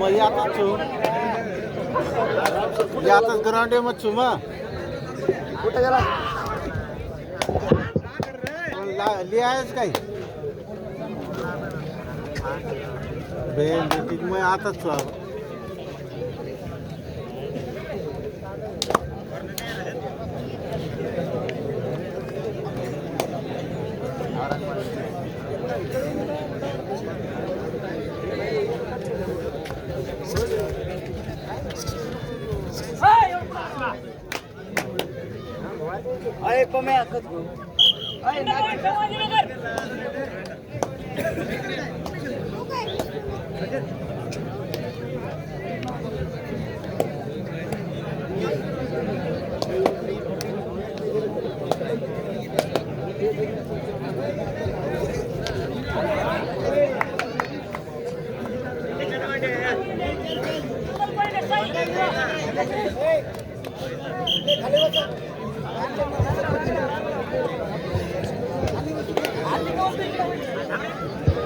मग यातच ग्राउंड मग छु मग कुठे गेला लिहायच काही बेल मग आताच छु अरे कमी आखत गो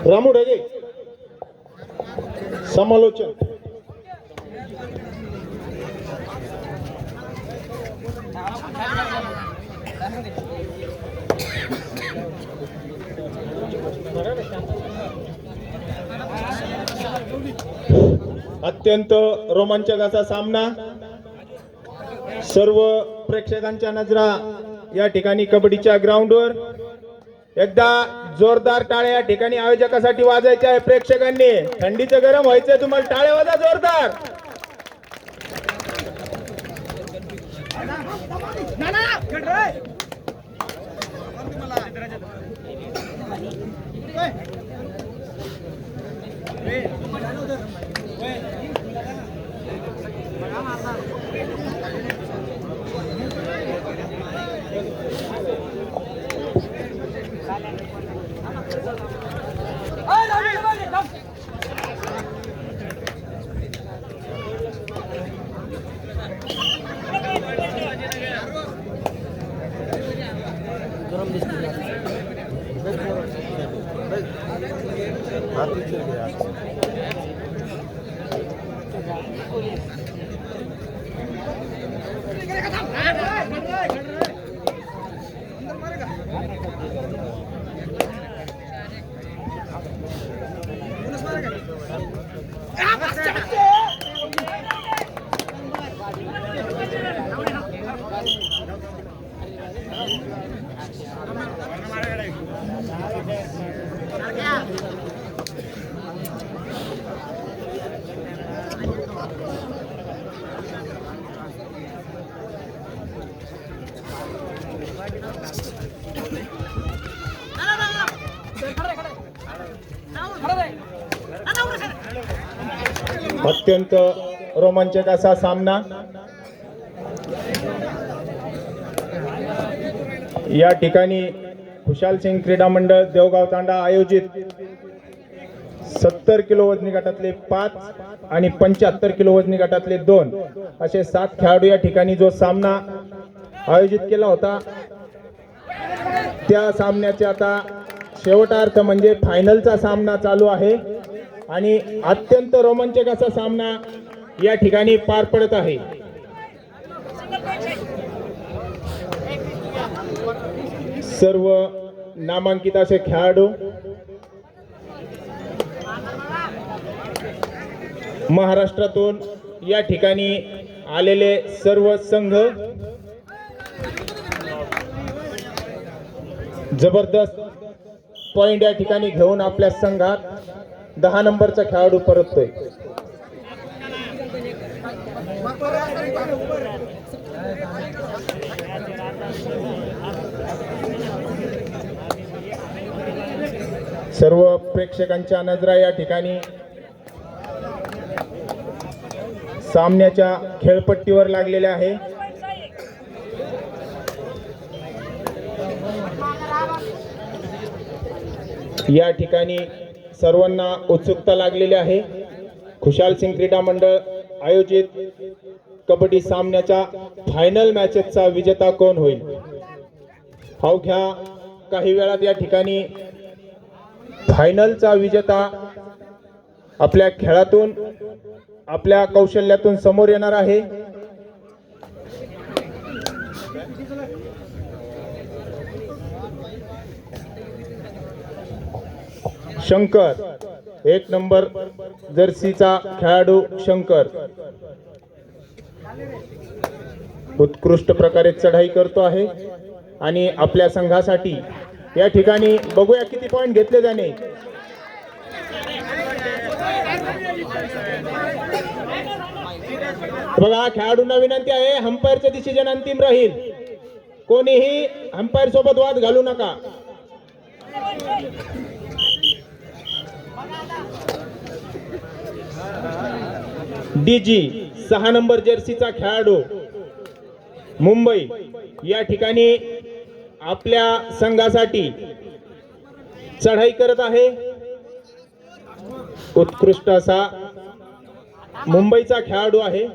रामू ढगे समालोचन अत्यंत रोमांचक असा सामना सर्व प्रेक्षकांच्या नजरा या ठिकाणी कबड्डीच्या ग्राउंडवर एकदा जोरदार टाळ्या या ठिकाणी आयोजकासाठी वाजायच्या आहे प्रेक्षकांनी थंडीचं गरम व्हायचंय तुम्हाला टाळ्या वाजा जोरदार अत्यंत रोमांचक असा सामना या ठिकाणी खुशाल सिंग क्रीडा मंडळ देवगाव तांडा आयोजित 70 किलो वजनी गटातले 5 आणि 75 किलो वजनी गटातले 2 असे 7 खेळाडू या ठिकाणी जो सामना आयोजित केला होता त्या सामन्याचे आता शेवटार्थ म्हणजे फायनलचा सामना चालू आहे आणि अत्यंत रोमांचक असा सामना या ठिकाणी पार पडत आहे। सर्व नामांकित असे खेळाडू महाराष्ट्रातून या ठिकाणी आलेले सर्व संघ जबरदस्त पॉइंट या ठिकाणी घेऊन आपल्या संघात 10 नंबरचा खेळाडू परततोय। सर्व प्रेक्षकांच्या नजरा या ठिकाणी सामन्याच्या खेळपट्टीवर लागलेल्या आहे। या ठिकाणी सर्वांना उत्सुकता लागलेली आहे। खुशाल सिंग क्रीडा मंडळ आयोजित कबड्डी सामन्याच्या फायनल मॅचेसचा विजेता कोण होईल। अवघ्या काही वेळात या ठिकाणी फायनलचा विजेता आपल्या खेळातून आपल्या कौशल्यातून समोर येणार आहे. शंकर, 1 नंबर जर्सीचा खेळाडू शंकर उत्कृष्ट प्रकारे चढाई करतो आहे आणि आपल्या संघासाठी या ठिकाणी बघूया किती पॉइंट घेतले जाणे. बघा, खेळाडूंना विनंती आहे, अंपायरचे डिसिजन अंतिम राहील. कोणीही अंपायर सोबत वाद घालू नका. डीजी 6 नंबर जर्सीचा खेळाडू मुंबई या ठिकाणी आपल्या संघासाठी चढाई करत आहे. उत्कृष्ट असा मुंबईचा खेळाडू आहे.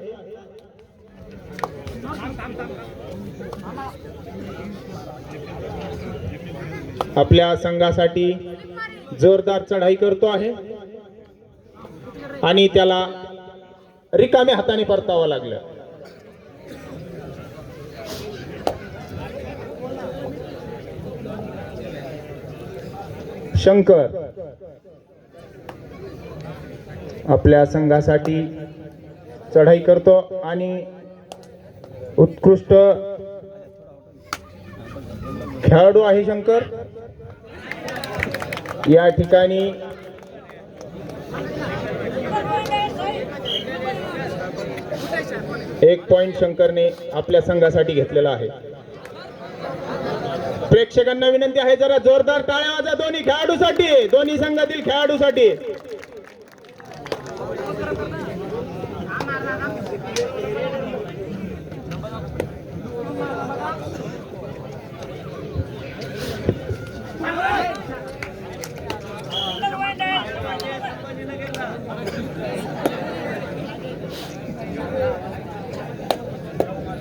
आपल्या संघासाठी जोरदार चढाई करतो आहे आणि त्याला रिकाम्या हाताने परतावं लागलं. शंकर आपल्या संघासाठी चढाई करतो आणि उत्कृष्ट खेळाडू आहे शंकर. या ठिकाणी एक पॉइंट शंकरने आपल्या संघासाठी घेतलेला आहे. प्रेक्षकांना विनंती आहे, जरा जोरदार टाळ्या वाजवा दोन्ही खेळाडूसाठी, दोन्ही संघातील खेळाडूसाठी.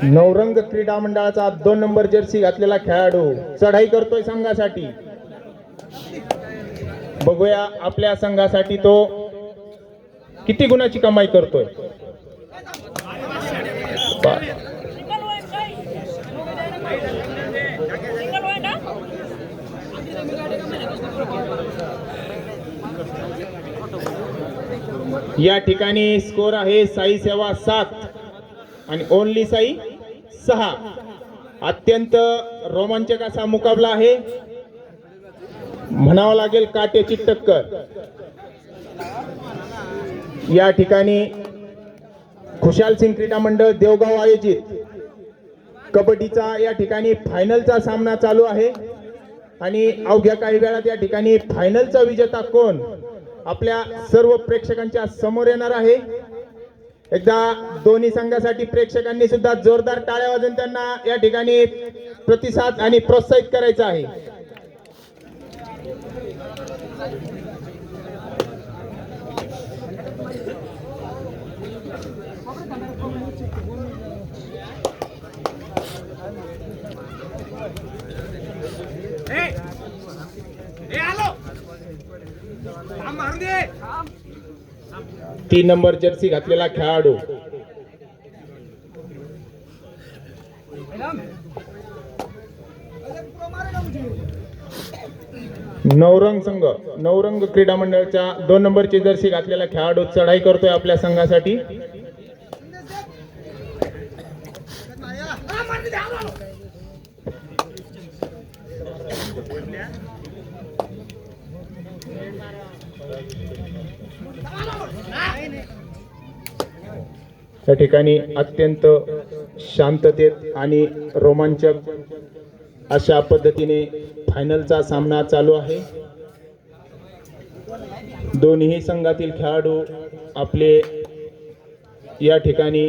नवरंग क्रीडा मंडळाचा 2 नंबर जर्सी घातलेला खेळाडू चढाई करतोय संघासाठी. बघूया आपल्या संघासाठी तो किती गुणाची कमाई करतोय. या ठिकाणी स्कोर आहे साई सेवा 7 आणि ओनली साई 6. अत्यंत रोमांचक असा मुकाबला आहे, म्हणावं लागेल काट्याची टक्कर. या ठिकाणी खुशाल सिंग क्रीडा मंडळ देवगाव आयोजित कबड्डीचा या ठिकाणी फायनलचा सामना चालू आहे आणि अवघ्या काही वेळात या ठिकाणी फायनलचा विजेता कोण आपल्या सर्व प्रेक्षकांच्या समोर येणार आहे. एकदा दोन्ही संघासाठी प्रेक्षकांनी सुद्धा जोरदार टाळ्या वाजवून त्यांना या ठिकाणी प्रतिसाद आणि प्रोत्साहित करायचं आहे. तीन नंबर जर्सी घातलेला खेळाडू नवरंग क्रीडा मंडळाच्या 2 नंबरची जर्सी घातलेला खेळाडू चढाई करतोय आपल्या संघासाठी. या ठिकाणी अत्यंत शांततेत आणि रोमांचक अशा पद्धतीने फायनलचा सामना चालू आहे. दोन्ही संघातील खेळाडू आपले या ठिकाणी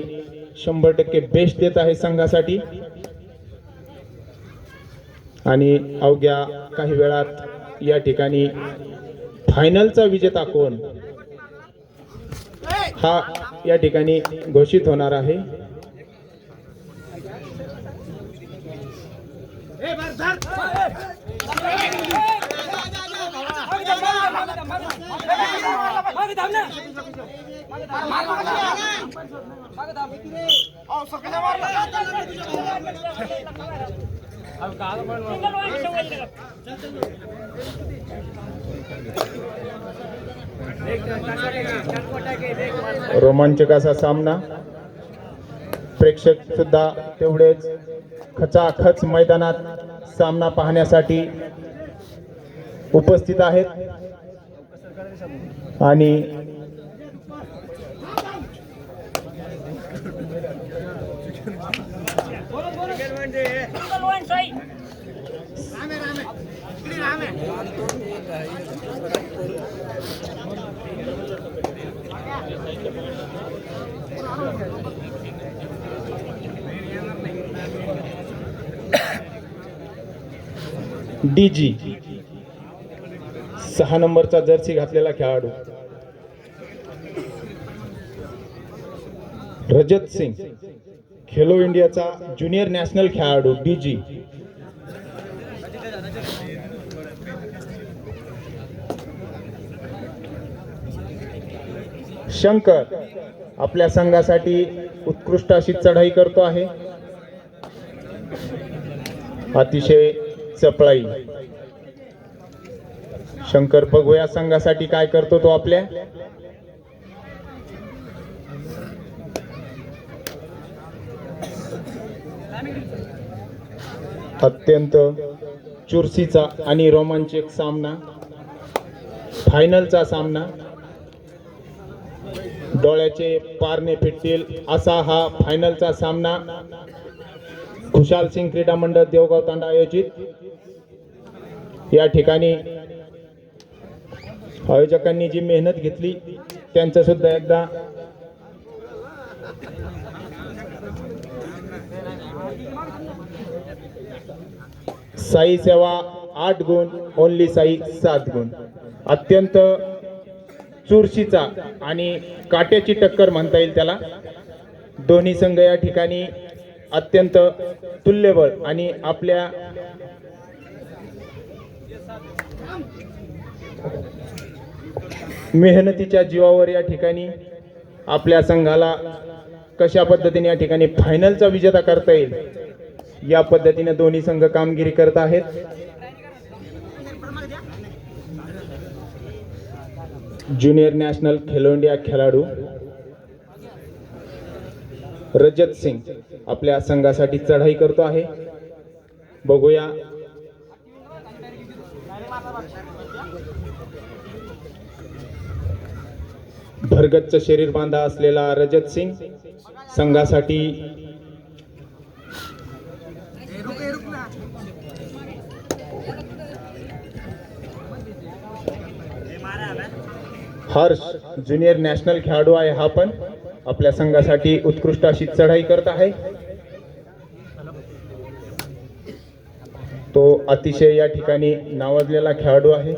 100% बेस्ट देत आहे संघासाठी आणि अवघ्या काही वेळात या ठिकाणी फायनलचा विजेता कोण हा या ठिकाणी घोषित होणार आहे. रोमांचक असा सामना. प्रेक्षक सुद्धा तेवढेच खचाखच मैदानात सामना पाहण्यासाठी उपस्थित आहेत आणि डीजी 6 नंबरचा जर्सी घातलेला खेळाडू रजत सिंग, खेलो इंडियाचा ज्युनियर नॅशनल खेळाडू डीजी. शंकर आपल्या संघासाठी उत्कृष्ट अशी चढाई करतो आहे. अतिशय चपळाई. शंकर बघूया संघासाठी काय करतो तो आपल्या. अत्यंत चुरशीचा आणि रोमांचक सामना, फायनलचा सामना. डोळ्याचे पारणे फिटतील असा हा फायनलचा सामना खुशाल सिंग क्रीडा मंडळ देवगाव तांडा आयोजित. या ठिकाणी आयोजकांनी जी मेहनत घेतली त्यांचं सुद्धा एकदा साई सेवा 8 गुण, ओनली साई 7 गुण. अत्यंत चुरशीचा आणि काट्याची टक्कर म्हणता येईल त्याला. दोन्ही संघ या ठिकाणी अत्यंत तुल्यबळ आणि आपल्या मेहनतीच्या जीवावर या ठिकाणी आपल्या संघाला कशा पद्धतीने या ठिकाणी फायनलचा विजेता करता येईल या पद्धतीने दोन्ही संघ कामगिरी करत आहेत. ज्युनियर नॅशनल खेलो इंडिया खेळाडू रजत सिंग आपल्या संघासाठी चढाई करतो आहे. बघूया भरगच्च शरीर बांधा असलेला रजत सिंग संघासाठी हर्ष ज्युनियर नॅशनल खेळाडू आहे. हा पण आपल्या संघासाठी उत्कृष्ट अशी चढाई करत आहे. तो अतिशय या ठिकाणी नावाजलेला खेळाडू आहे.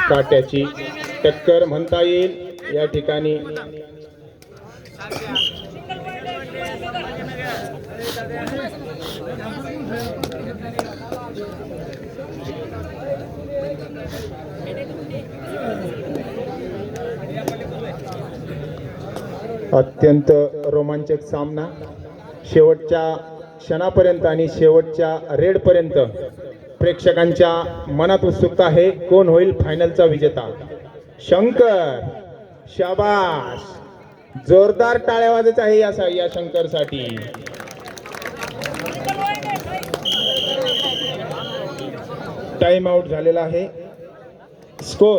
काट्याची टक्कर म्हणता येईल या ठिकाणी. अत्यंत रोमांचक सामना. शेवटच्या क्षणापर्यंत आणि शेवटच्या रेड पर्यंत प्रेक्षकांच्या मनात उत्सुकता आहे कोण होईल फायनलचा विजेता. शंकर, शाबाश, जोरदार टाळ्या वाजत आहे या शंकरसाठी. टाइम आउट झालेला आहे. स्कोर